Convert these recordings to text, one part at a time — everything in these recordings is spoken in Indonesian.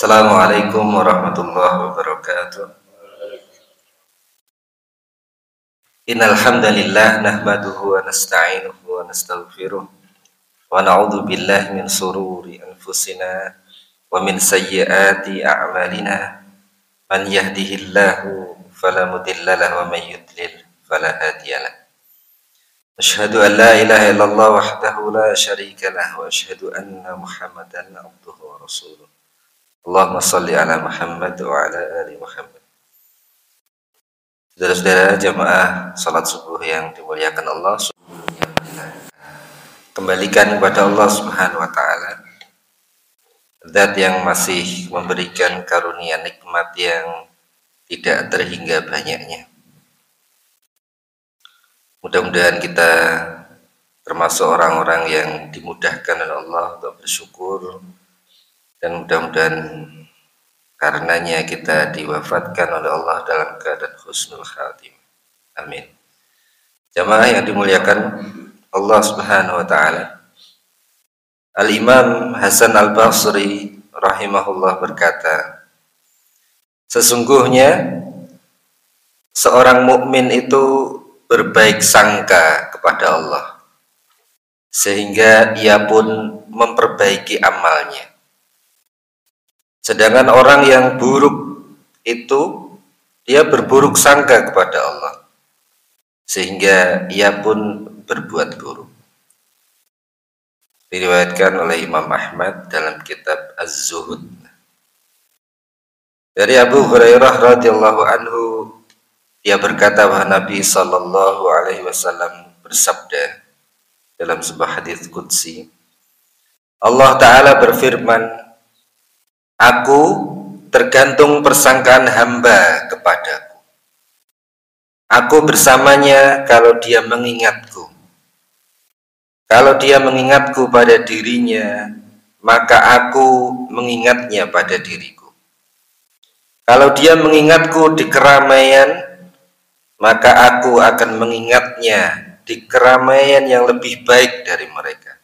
Assalamualaikum warahmatullahi wabarakatuh. Innal hamdalillah nahmaduhu wa nasta'inuhu wa nastaghfiruh wa na'udzu billahi min shururi anfusina wa min sayyiati a'malina. Man yahdihillahu fala mudilla lahu wa may yudlil fala hadiyalah. Asyhadu an la ilaha illallah wahdahu la syarika lah wa asyhadu anna Muhammadan abduhu wa rasuluh. Allahumma shalli ala Muhammad wa ala ali Muhammad. Saudara-saudara jamaah salat subuh yang dimuliakan Allah, kembalikan kepada Allah Subhanahu wa taala, zat yang masih memberikan karunia nikmat yang tidak terhingga banyaknya. Mudah-mudahan kita termasuk orang-orang yang dimudahkan oleh Allah untuk bersyukur, dan mudah-mudahan karenanya kita diwafatkan oleh Allah dalam keadaan husnul khatimah. Amin. Jamaah yang dimuliakan Allah Subhanahu wa taala, Al-Imam Hasan Al-Basri rahimahullah berkata, sesungguhnya seorang mukmin itu berbaik sangka kepada Allah sehingga ia pun memperbaiki amalnya. Sedangkan orang yang buruk itu dia berburuk sangka kepada Allah sehingga ia pun berbuat buruk. Diriwayatkan oleh Imam Ahmad dalam kitab Az-Zuhud. Dari Abu Hurairah radhiyallahu anhu, dia berkata bahwa Nabi sallallahu alaihi wasallam bersabda dalam sebuah hadis qudsi, Allah taala berfirman, aku tergantung persangkaan hamba kepadaku. Aku bersamanya kalau dia mengingatku. Kalau dia mengingatku pada dirinya, maka aku mengingatnya pada diriku. Kalau dia mengingatku di keramaian, maka aku akan mengingatnya di keramaian yang lebih baik dari mereka.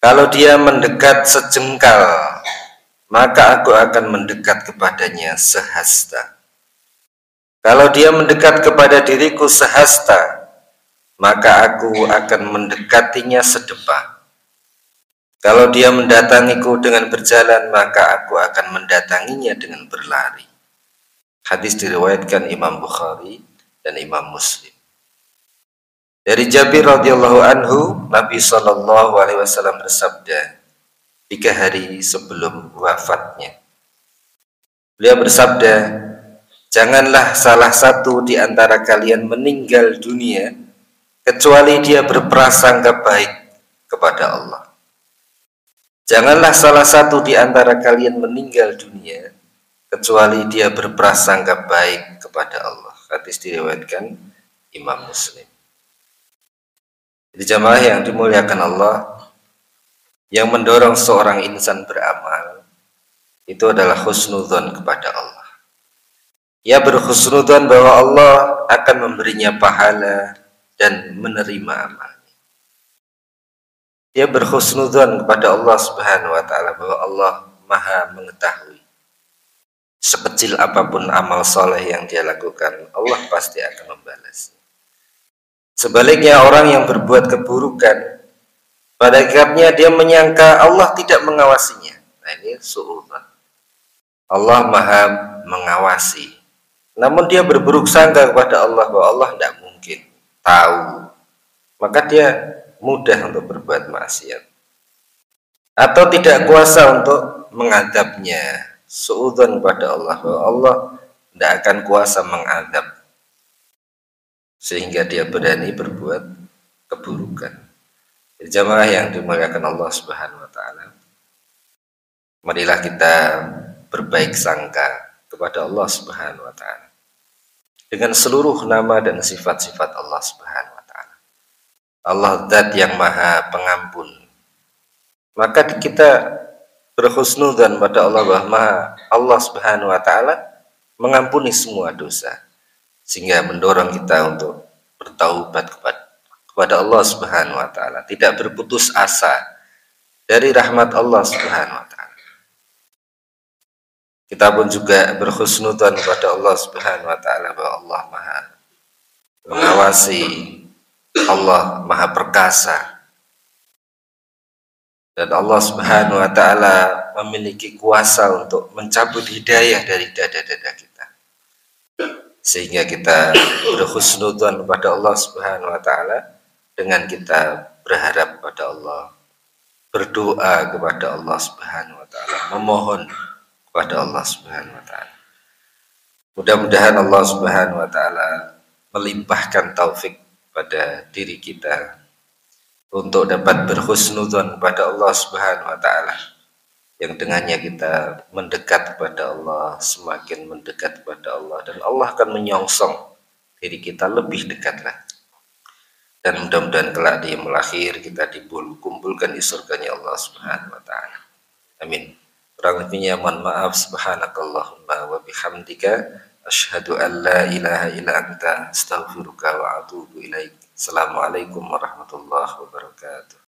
Kalau dia mendekat sejengkal, maka aku akan mendekat kepadanya sehasta. Kalau dia mendekat kepada diriku sehasta, maka aku akan mendekatinya sedepah. Kalau dia mendatangiku dengan berjalan, maka aku akan mendatanginya dengan berlari. Hadis diriwayatkan Imam Bukhari dan Imam Muslim. Dari Jabir radhiyallahu anhu, Nabi sallallahu alaihi wasallam bersabda 3 hari sebelum wafatnya. Beliau bersabda, janganlah salah satu di antara kalian meninggal dunia kecuali dia berprasangka baik kepada Allah. Janganlah salah satu di antara kalian meninggal dunia kecuali dia berprasangka baik kepada Allah. Hadis diriwayatkan Imam Muslim. Jadi jamaah yang dimuliakan Allah, yang mendorong seorang insan beramal itu adalah husnudzon kepada Allah. Ia berhusnudzon bahwa Allah akan memberinya pahala dan menerima amalnya. Dia berhusnudzon kepada Allah Subhanahu wa taala bahwa Allah Maha mengetahui. Sekecil apapun amal soleh yang dia lakukan, Allah pasti akan membalasnya. Sebaliknya orang yang berbuat keburukan, pada akhirnya dia menyangka Allah tidak mengawasinya. Nah, ini su'udzon. Allah Maha mengawasi, namun dia berburuk sangka kepada Allah bahwa Allah tidak mungkin tahu, maka dia mudah untuk berbuat maksiat atau tidak kuasa untuk mengadabnya. Su'udzon kepada Allah bahwa Allah tidak akan kuasa mengadab sehingga dia berani berbuat keburukan. Jamaah yang dimuliakan Allah Subhanahu wa taala, marilah kita berbaik sangka kepada Allah Subhanahu wa taala dengan seluruh nama dan sifat-sifat Allah Subhanahu wa taala. Allah zat yang Maha Pengampun. Maka kita berhusnudzon pada Allah bahwa Allah Subhanahu wa taala mengampuni semua dosa, sehingga mendorong kita untuk bertaubat kepada Allah Subhanahu wa taala, tidak berputus asa dari rahmat Allah Subhanahu wa taala. Kita pun juga berhusnudzon kepada Allah Subhanahu wa taala bahwa Allah Maha mengawasi, Allah Maha perkasa, dan Allah Subhanahu wa taala memiliki kuasa untuk mencabut hidayah dari dada-dada kita. Sehingga kita berhusnudzon kepada Allah Subhanahu wa taala dengan kita berharap pada Allah, berdoa kepada Allah Subhanahu wa taala, memohon kepada Allah Subhanahu wa taala. Mudah-mudahan Allah Subhanahu wa taala melimpahkan taufik pada diri kita untuk dapat berhusnudzon kepada Allah Subhanahu wa taala, yang dengannya kita mendekat kepada Allah, semakin mendekat kepada Allah, dan Allah akan menyongsong diri kita lebih dekat lagi. Dan mudah-mudahan kelak di yaumul akhir kita dikumpulkan di surganya Allah Subhanahu wa taala. Amin. Kurang lebihnya mohon maaf. Subhanakallahumma wa bihamdika asyhadu an la ilaha illa anta astaghfiruka wa atubu ilaik. Assalamualaikum warahmatullahi wabarakatuh.